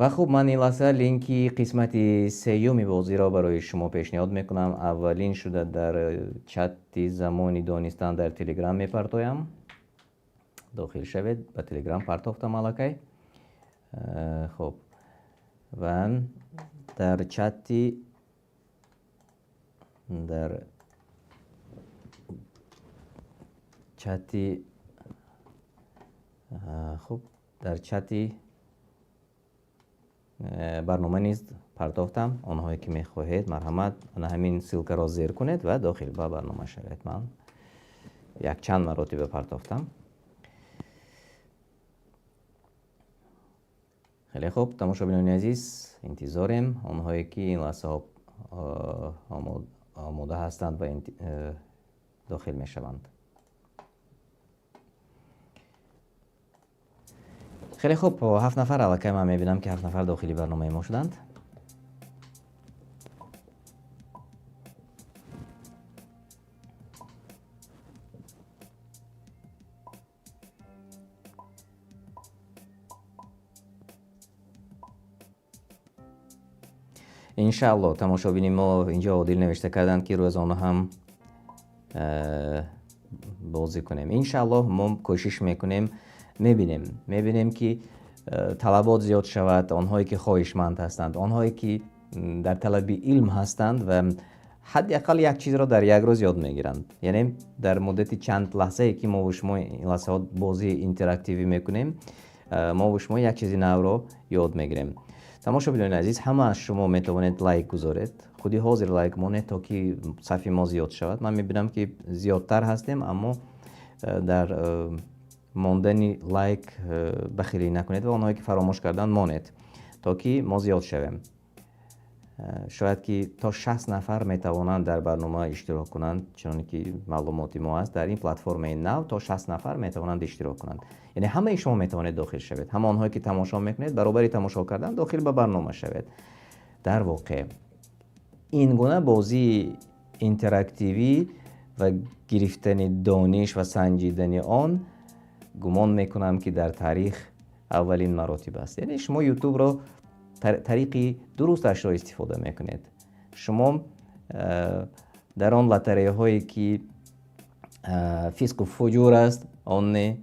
و خب من این لحظه لینکی قسمت سیومی بازی را برای شما پیشنهاد میکنم. اولین شده در چت زمانی دانستن در تلگرام میپرتایم. داخل شوید به تلگرام پرتافتم الکی. خب و در چتی خب در چتی برنامه نیست پرداختم. آنهایی که میخواهید مرحمت همین سیلک را زیر کنید و داخل به برنامه شوید. من یک چند مراتب پرداختم. خیلی خوب تماشابینان عزیز انتظاریم آنهایی که این لحظه آماده هستند و داخل میشوند. خیلی خوب 7 نفر الکی من میبینم که 7 نفر داخلی برنامه ما شدند. انشاءالله تماشابین ما اینجا عادل نوشته کردند که روزانه هم بازی کنیم. انشاءالله ما کوشش میکنیم میبینیم که طلبات زیاد شود. آنهایی که خواهشمند هستند آنهایی که در طلب علم هستند و حداقل یک چیز را در یک روز یاد میگیرند. یعنی در مدت چند لحظه ای که ما و شما این لحظات بازی اینتراکتیوی میکنیم ما و شما یک چیز نو را یاد میگیریم. تماشابینان عزیز همه از شما میتوانید لایک گذارید. خودی حاضر لایک مونید تا که صفحه ما زیاد شود. من میبینم که زیادتر هستیم اما در ماندن لایک بخیلی نکنید و آنهایی که فراموش کردن مانید تا که ما زیاد شویم. شاید که تا 60 نفر میتوانند در برنامه اشتراک کنند چون که معلوماتی ما است در این پلتفرم نو تا 60 نفر میتوانند اشتراک کنند. یعنی همه شما میتوانید داخل شوید. همه آنهایی که تماشا میکنید برابر تماشا کردن داخل به برنامه شوید. در واقع این گونه بازی اینتراکتیوی و گرفتن دانش و سنجیدن آن گمان میکنم که در تاریخ اولین مراتب است. یعنی شما یوتیوب را طریقی درستش را استفاده میکنید. شما در آن لاتاری هایی که فیسق و فجور است آن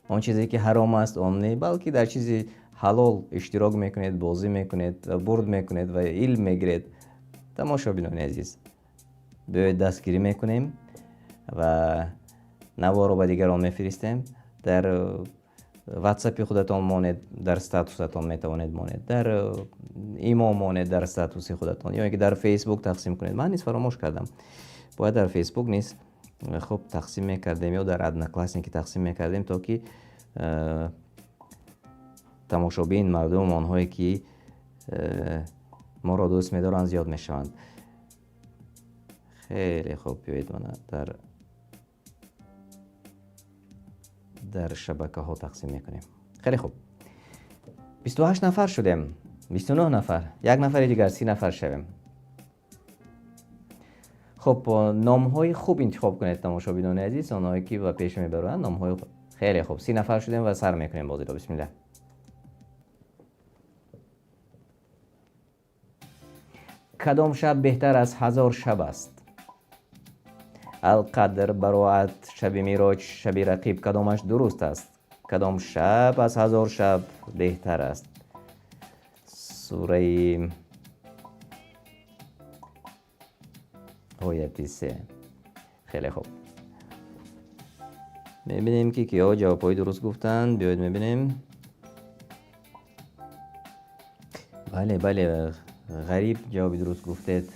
آن چیزی که حرام است آن نه، بلکه در چیزی حلال اشتراک میکنید، بازی میکنید و برد میکنید و علم میگیرید. تماشابینان عزیز، بیایید دستگیری میکنیم و نوار رو به دیگران میفرستیم. در واتساپ خودتان مانید، در استاتوستان میتوانید مانید، در ایما مانید در استاتوس خودتان، یا اینکه در فیسبوک تقسیم کنید. من نیز فراموش کردم، باید در فیسبوک نیز خب تقسیم میکردیم یا در ادنا کلاس که تقسیم میکردیم تا که تماشابین مردم آنهایی که ما را دوست می‌دارند زیاد میشوند. خیلی خوب، بیایید من در شبکه ها تقسیم میکنیم. خیلی خوب، 28 نفر شدیم، 29 نفر، یک نفر دیگر 30 نفر شویم. خب نام های خوب انتخاب کنید تماشابینان عزیز، آنهایی که و پیش میبرند نام های خوب. خیلی خوب، 30 نفر شدیم و سر میکنیم بازی رو. بسم الله. کدام شب بهتر از 1000 شب است؟ القدر، براعت، شب میراج، شب رقیب، کدامش درست است؟ کدام شب از 1000 شب بهتر است؟ سوره آیت 3. خیلی خوب، میبینیم که کیا جوابای درست گفتن. بیایید میبینیم. بله غریب جوابی درست گفتید.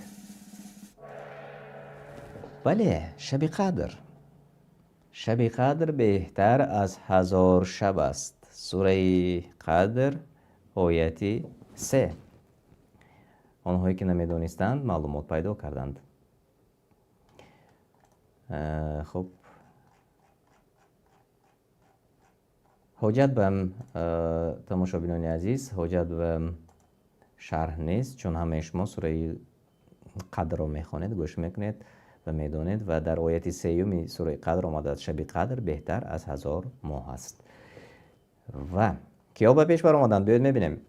بله، شب قدر. شب قدر بهتر از 1000 شب است. سوره قدر آیت 3. آنهایی که نمیدونستند معلومات پیدا کردند. خب حاجت به تماشابینان عزیز، حاجت به شرح نیست، چون همه شما سوره قدر رو میخوانید، گوش میکنید و میدونید و در آیت 3 سوره قدر آمده شب قدر بهتر از 1000 ماه است. و کیا به پیش بر آمدن؟ بیاید میبینیم.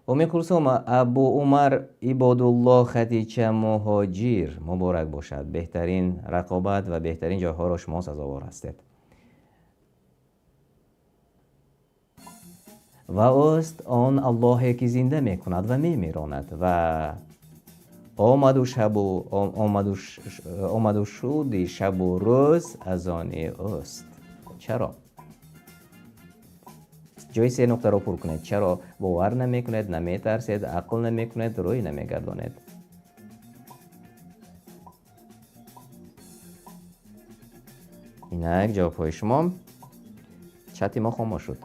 ام کلثوم، ابو عمر عبادالله خدیجه مهاجر مبارک باشد. بهترین رقابت و بهترین جاها را شما سزاوار هستید. و اوست آن الله که زنده میکند و میمیراند و آمد و شد شب و روز از آن اوست. چرا؟ جای 3 نقطه را پر کنید. چرا باور نمیکنید، نمیترسید، عقل نمیکنید، روی نمیگردانید؟ اینک جواب های شما. چت ما خاموش شد،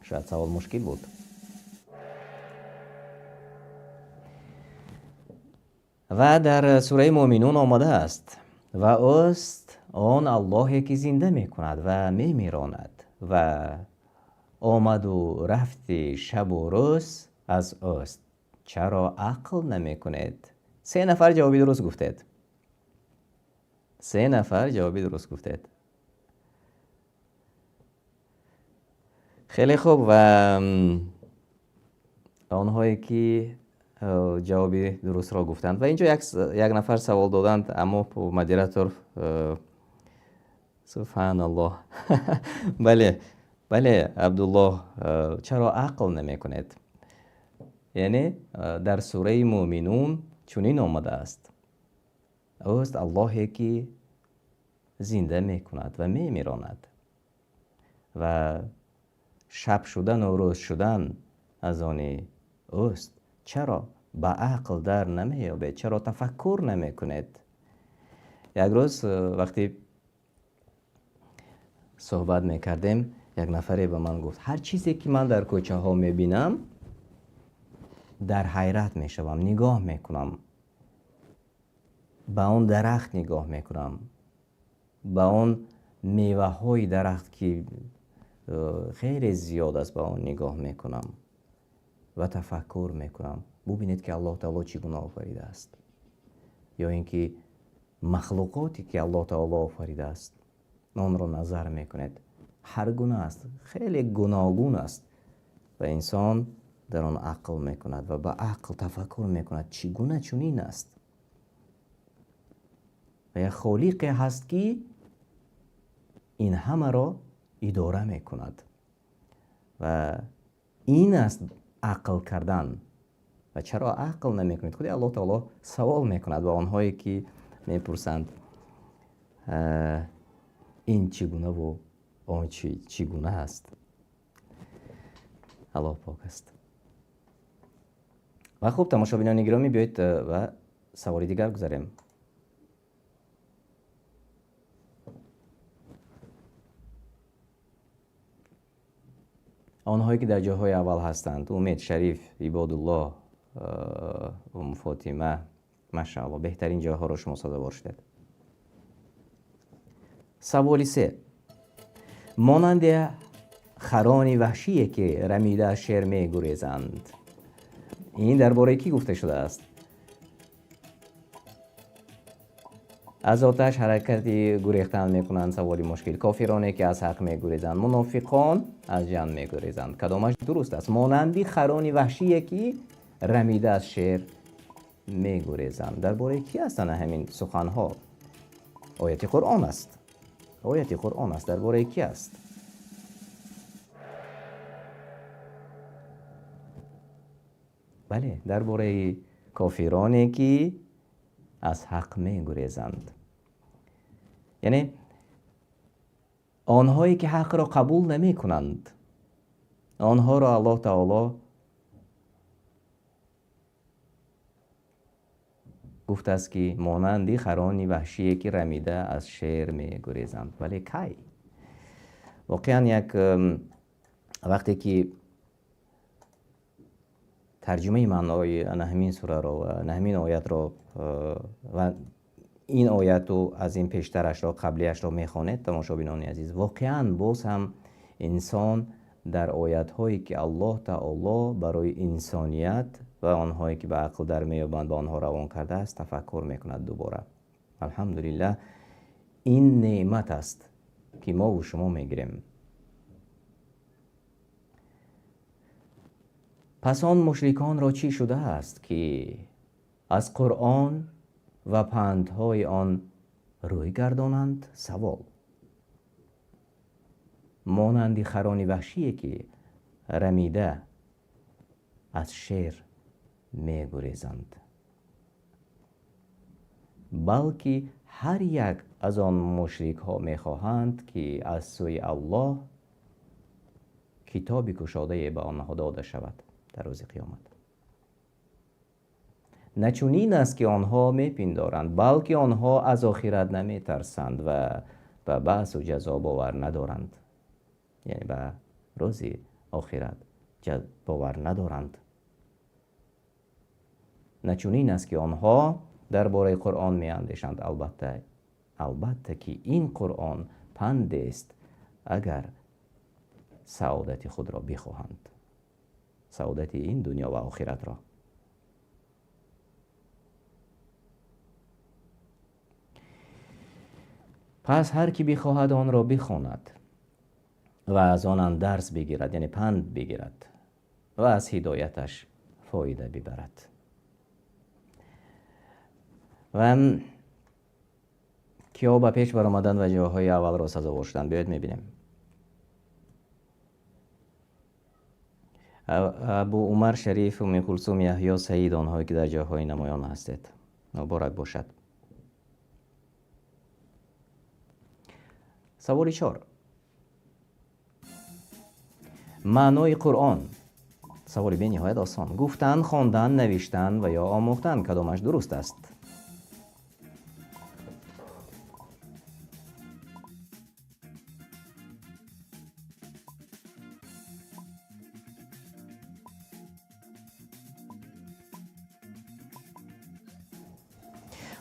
شاید سوال مشکل بود. و در سوره مومنون آمده است و اوست آن الله که زنده میکند و میمیراند و آمد و رفت شب و روز از اوست. چرا عقل نمیکنید؟ 3 نفر جوابی درست گفتید. 3 نفر جوابی درست گفتید. خیلی خوب. و آنهایی که جوابی درست را گفتند و اینجا یک نفر سوال دادند، اما مدیراتور سبحان الله بله عبدالله، چرا عقل نمی کنید؟ یعنی در سوره مومنون چنین آمده است اوست الله که زنده می کند و می میراند و شب شدن و روز شدن از آن اوست. چرا با عقل در نمی یابید؟ چرا تفکر نمی کنید؟ یک روز وقتی صحبت می کردیم، یک نفری به من گفت هر چیزی که من در کوچه ها می بینم در حیرت می شوم، نگاه می کنم، به اون درخت نگاه می کنم، به اون میوه های درخت که خیلی زیاد است، به اون نگاه می کنم و تفکر می کنم ببینید که الله تعالی چگونه آفریده است، یا اینکه مخلوقاتی که الله تعالی آفریده است اون رو نظر می کنید. هر گونه است، خیلی گوناگون است و انسان در آن عقل می کند و با عقل تفکر می کند چگونه چنین است. و یک خالق هست که این همه را اداره میکند و این است عقل کردن. و چرا عقل نمیکنید؟ خود الله تعالی سوال میکند و آنهایی که میپرسند این چگونه و آن چگونه است. الله پاک است. و خوب تماشابینان گرامی، بیایید و سوال دیگر گذاریم. آنهایی که در جاهای اول هستند، امید، شریف، عبادالله، فاطمه، ماشاءالله بهترین جاها را شما سازگار شدید. سوال 3. مانند خران وحشی که رمیده از شیر می گریزند، این درباره کی گفته شده است؟ از آتش حرکتی گریختن میکنند، سوال مشکل. کافرانی که از حق میگریزند، منافقان از جنگ میگریزند. کدامش درست است؟ مانند خران وحشی که رمیده از شیر میگریزند. درباره کی هستند همین سخنها؟ آیت قرآن است. آیت قرآن است. درباره کی است؟ بله، درباره کافرانی که از حق میگریزند. یعنی آنهایی که حق را قبول نمی کنند، آنها را الله تعالی گفته است که مانندی خرانی وحشی که رمیده از شیر میگریزند. ولی کی؟ واقعا یک وقتی که ترجمه معنای نهمین سوره را و نهمین آیت را و این آیت رو از این پیشترش را قبلیش را میخواند، تماشابینان عزیز، واقعا باز هم انسان در آیت هایی که الله تعالی برای انسانیت و آنهایی که به عقل در میابند به آنها روان کرده است تفکر میکند دوباره. الحمدلله این نعمت است که ما و شما میگیریم. پس آن مشرکان را چی شده است که از قرآن و پندهای آن روی گردانند؟ سوال. مانند خران وحشی که رمیده از شیر میگریزند، بلکه هر یک از آن مشرک ها میخواهند که از سوی الله کتابی گشاده به آنها داده شود در روز قیامت. نه چنین است که آنها میپندارند، بلکه آنها از آخرت نمیترسند و به بعث و جزا باور ندارند. یعنی به روز آخرت باور ندارند. نه چنین است که آنها درباره قرآن میاندیشند. البته که این قرآن پند است اگر سعادت خود را بخواهند، سعادت این دنیا و آخرت را. پس هر کی بخواهد آن را بخواند و از آن درس بگیرد، یعنی پند بگیرد و از هدایتش فایده ببرد. و کیا به پیش برآمدند و جاهای اول را سزاوار شدند؟ بیایید میبینیم. ابو عمر، شریف، ام کلثوم، یحیی، سعید، آنهایی که در جاهای نمایان هستید، مبارک باشد. سوال 4. معنای قرآن. سوال به نهایت آسان. گفتن، خواندن، نوشتن و یا آموختن، کدامش درست است؟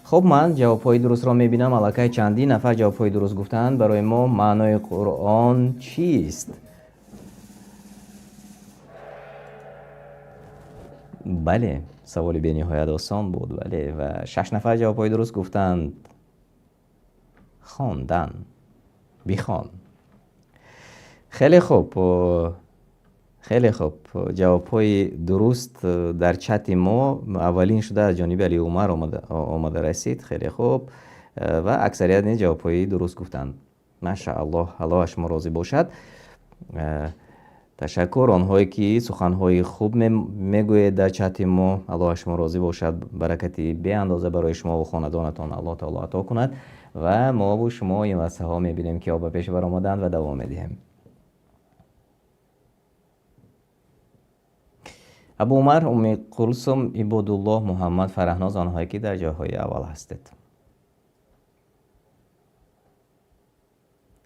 خب من جوابهای درست را میبینم. الکی چندی نفر جوابهای درست گفتند. برای ما معنای قرآن چیست؟ بله، سوال به نهایت آسان بود. بله، و 6 نفر جوابهای درست گفتند. خواندن، بخوان. خیلی خوب، خیلی خوب. جوابهای درست در چت ما اولین شده از جانب علی عمر آمده رسید. خیلی خوب. و اکثریت این جواب‌های درست گفتند. ماشاءالله، الله از شما راضی باشد. تشکر. آنهایی که سخنهای خوب میگوید در چت ما، الله از شما راضی باشد، برکتی بی اندازه برای شما و خاندانتان الله تعالی عطا کند و ما و شما این لحظه ها میبینیم که آب پیش برآمدند و دوام میدهیم. ابو عمر، ام کلثوم، عبادالله، محمد، فرهناز، آنهایی که در جاهای اول هستید.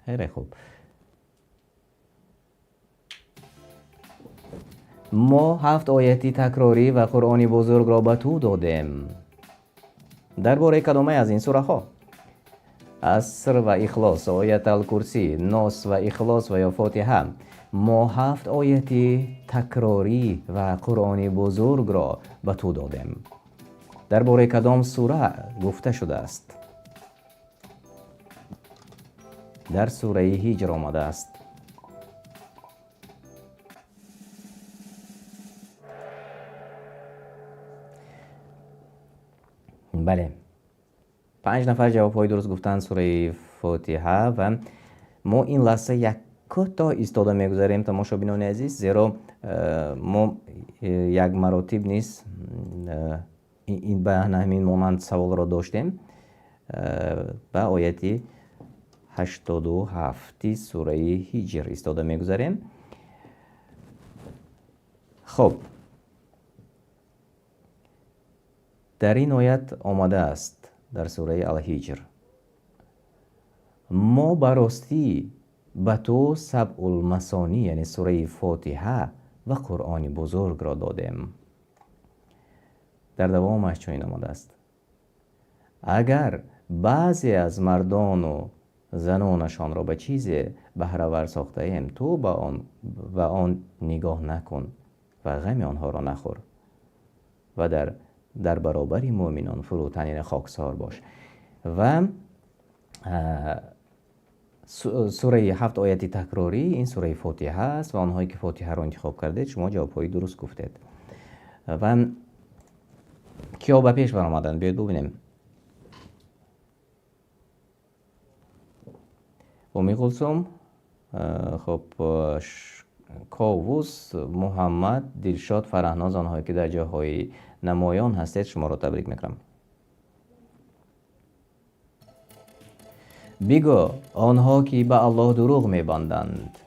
خیلی خوب. ما 7 آیتی تکراری و قرآنی بزرگ را به تو دادیم. درباره کدامه از این سوره ها؟ عصر و اخلاص، آیت الکرسی، ناس و اخلاص و یا فاتحه. ما 7 آیتی تکراری و قرآنی بزرگ را به تو دادیم. درباره کدام سوره گفته شده است؟ در سوره هجر آمده است. بله، 5 نفر جواب های درست گفتن سوره فاتحه و ما این لحظه یک کوتاه ایستاده میگذاریم تماشابینان عزیز، زیرا ما یک مراتب نیست این به همین مومنت سوال را داشتیم. به آیتی 87 سوره هجر ایستاده میگذاریم. خب، در این آیت آمده است در سوره الهجر: ما براستی به تو سبع المثانی یعنی سوره فاتحه و قرآن بزرگ را دادیم. در دوامش چنین آمده است: اگر بعضی از مردان و زنانشان را به چیز بهره‌ور ساخته ایم، تو به آن نگاه نکن و غم آنها را نخور و در برابر مؤمنان فروتنین خاکسار باش. و سوره 7 آیتی تکراری این سوره فاتحه است و آنهایی که فاتحه را انتخاب کردید شما جواب‌های درست گفتید. و کیا به پیش برآمدند؟ بیاید ببینیم. ام کلثوم، خب کاووس، محمد، دلشاد، فرهناز، آنهایی که در جاهای نمایان هستید شما را تبریک میکنم. بگو آنها که به الله دروغ میبندند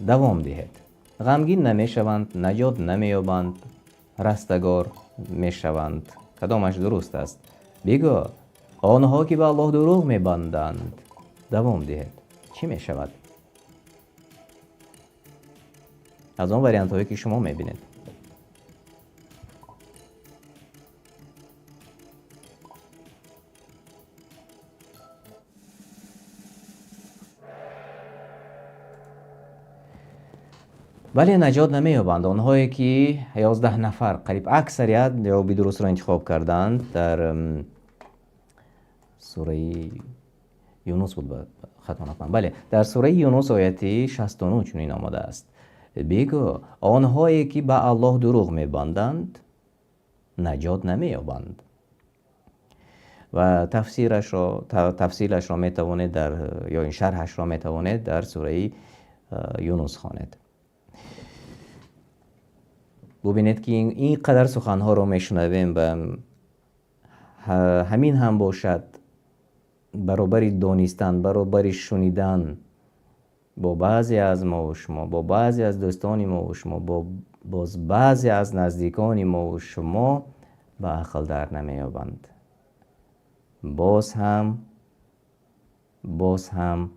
دوام دهید. غمگین نمیشوند، نجات نمییابند، رستگار میشوند. کدامش درست است؟ بگو آنها که به الله دروغ میبندند دوام دهید. چی میشود؟ از آن وریانت هایی که شما میبینید. ولی نجات نمییابند. آنهایی که 11 نفر قریب اکثریت جواب درست را انتخاب کردند در سوره یونس بود، خطا نکنم. بله، در سوره یونس آیه 69 چنین آمده است: بگو آنهایی که به الله دروغ میبندند نجات نمییابند. و تفصیلش را میتوانید یا این شرحش را میتوانید در سوره یونس خوانید. ببینید که این قدر سخنها را میشنویم و همین هم باشد برابر دانستن، برابر شنیدن با بعضی از ما و شما، با بعضی از دوستان ما و شما، با بعضی از نزدیکان ما و شما به عقل در نمیابند. باز هم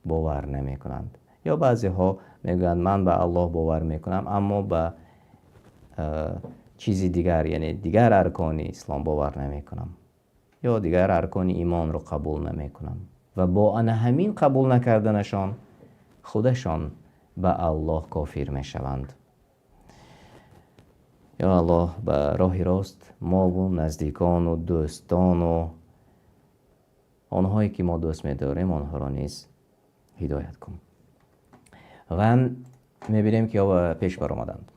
باور نمی کنند. یا بعضی ها میگویند من به الله باور میکنم اما به چیزی دیگر یعنی دیگر ارکان اسلام باور نمی کنم یا دیگر ارکان ایمان رو قبول نمی کنم و با همین قبول نکردنشان خودشان به الله کافر می شوند. یا الله به راه راست ما و نزدیکان و دوستان و آنهایی که ما دوست می داریم آنها را نیز هدایت کن. و می بینیم که یا پیش بر آمدند.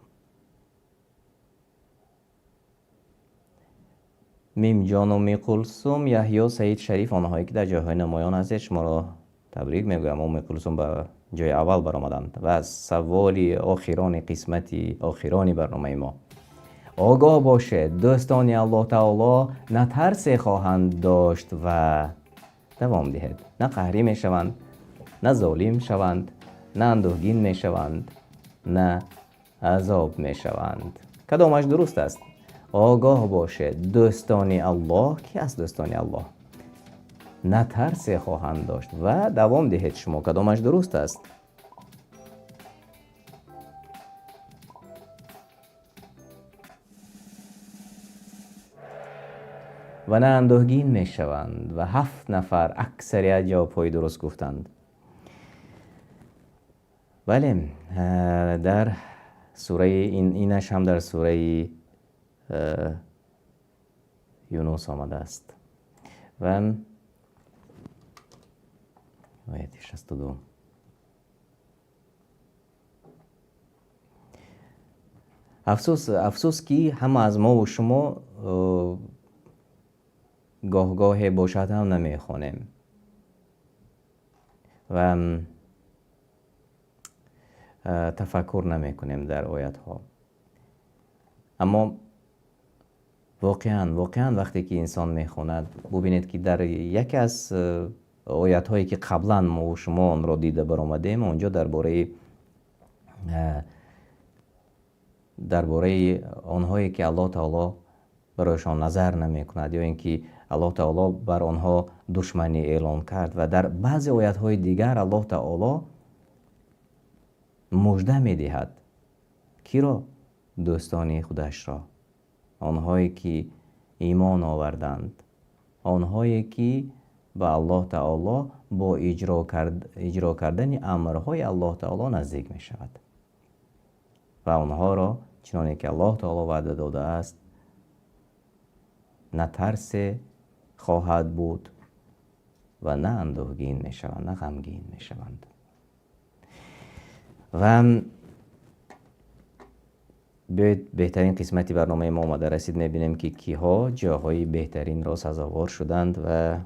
میم جان و کلثوم، یحیی، سعید، شریف، آنهایی که در جایهای نمایان هستید شما را تبریک میگویم. ام کلثوم به جای اول برآمدند. و سوالی آخران قسمتی آخرانی برنامه ما: آگاه باشید دوستان الله تعالی نه ترس خواهند داشت و دوام دهید. نه قهری می شوند، نه ظالم شوند، نه اندوهگین می شوند، نه عذاب می شوند. کدامش درست است؟ آگاه باشید دوستان الله، کی است دوستان الله؟ نه ترس خواهند داشت و دوام دهید. شما کدامش درست است؟ و نه اندوهگین می شوند. و 7 نفر اکثریت جواب‌های درست گفتند. بله، در سوره اینش هم در سوره یونس آمده است و آیت 62. افسوس که هم از ما و شما گاه باشد هم نمیخوانیم و تفکر نمی کنیم در آیت ها. اما واقعا وقتی که انسان میخواند ببینید که در یکی از آیت هایی که قبلا ما و شما آن را دیده برآمدیم، اونجا درباره آنهایی که الله تعالی برایشان نظر نمی کند یا اینکه الله تعالی بر آنها دشمنی اعلان کرد، و در بعضی آیت های دیگر الله تعالی مژده می دهد کی را؟ دوستان خودش را، آنهایی که ایمان آوردند، آنهایی که به الله تعالی با اجرا کردن امرهای الله تعالی نزدیک می شود و آنها را چنانه که الله تعالی وعده داده است نه ترس خواهد بود و نه اندوهگین می شوند، نه غمگین می شوند. و بهترین قسمتی برنامه ما آمده رسید. میبینیم که کیها جاهای بهترین را سزاوار شدند و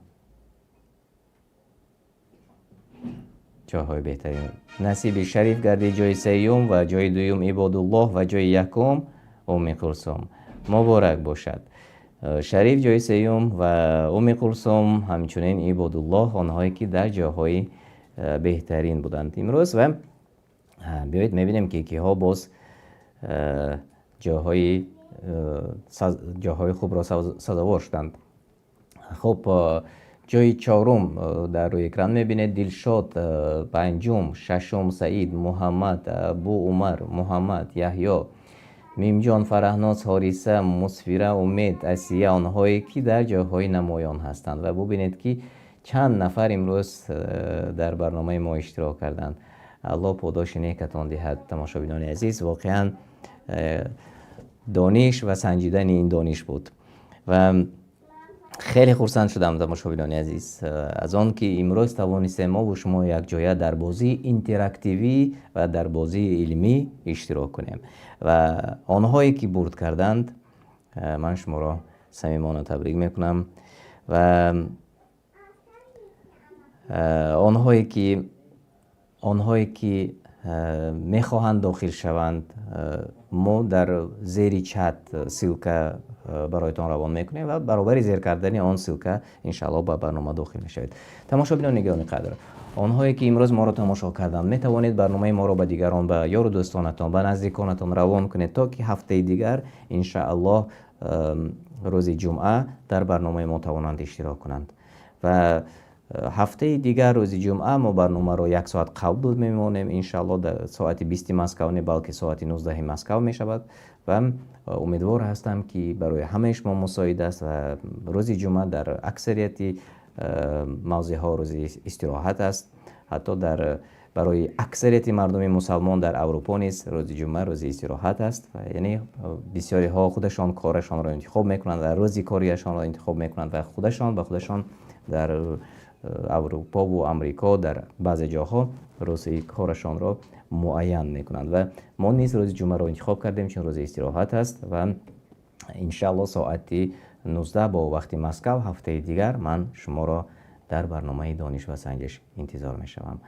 جاهای بهترین نصیب شریف گردید. جای سیوم و جای دوم عبادالله و جای یکم ام کلثوم. مبارک باشد. شریف جای سیوم و ام کلثوم همچنین عبادالله، آنهایی که در جاهای بهترین بودند امروز. و بیایید میبینیم که کیها باز جاهای خوب را سزاوار شدند. خب جای 4 در روی اکران میبینید: دلشاد، 5، 6 سعید، محمد، ابو عمر، محمد، یحیی، میم جان، فرهناز، حارثه، مسفیره، امید، اسیه، آنهایی که در جاهای نمایان هستند. و ببینید که چند نفر امروز در برنامه ما اشتراک کردند. الله پاداش نیکتان دهد تماشابینان عزیز. واقعا دانش و سنجیدن این دانش بود و خیلی خرسند شدم تماشابینان عزیز از آن که امروز توانستیم ما و شما یک جایه در بازی اینتراکتیوی و در بازی علمی اشتراک کنیم و آنهایی که برد کردند من شما را صمیمانه تبریک میکنم و آنهایی که میخواهند داخل شوند ما در زیر چت سیلکه برایتان روان میکنیم و برابر زیر کردن آن سیلکه انشاءالله به برنامه داخل میشوید. تماشابینان نگران قدر، آنهایی که امروز ما را تماشا کردند میتوانید برنامه ما را به دیگران، به یار و دوستانتان، به نزدیکانتان روان کنید تا که هفته دیگر انشاءالله روز جمعه در برنامه ما توانند اشتراک کنند و هفته دیگر روز جمعه ما برنامه رو 1 ساعت قبل میمونیم انشاءالله در ساعت 20 مسکو نه بلکه ساعت 19 مسکو می شود و امیدوار هستم که برای همه شما مساعد است و روز جمعه در اکثریت موضع ها روز استراحت است. حتی برای اکثریت مردم مسلمان در اروپا نیز روز جمعه روز استراحت است و یعنی بسیاری ها خودشان کارشان را انتخاب میکنند و روزی کاریشان را انتخاب میکنند و خودشان در اروپا و امریکا در بعض جاها روز کارشان را معین میکنند و ما نیز روز جمعه را انتخاب کردیم چون روز استراحت است و انشاءالله ساعت 19 با وقت مسکو هفته دیگر من شما را در برنامه دانش و سنجش انتظار می شوم.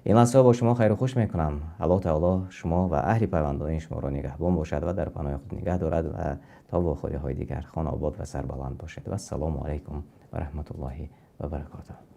این لحظه با شما خیر و خوش می کنم. الله تعالی شما و اهل پیوندان شما را نگهبان باشد و در پناه خود نگه دارد و تا با خودهای دیگر خانه آباد و سربلند باشد و السلام علیکم و رحمت الله و برکاته.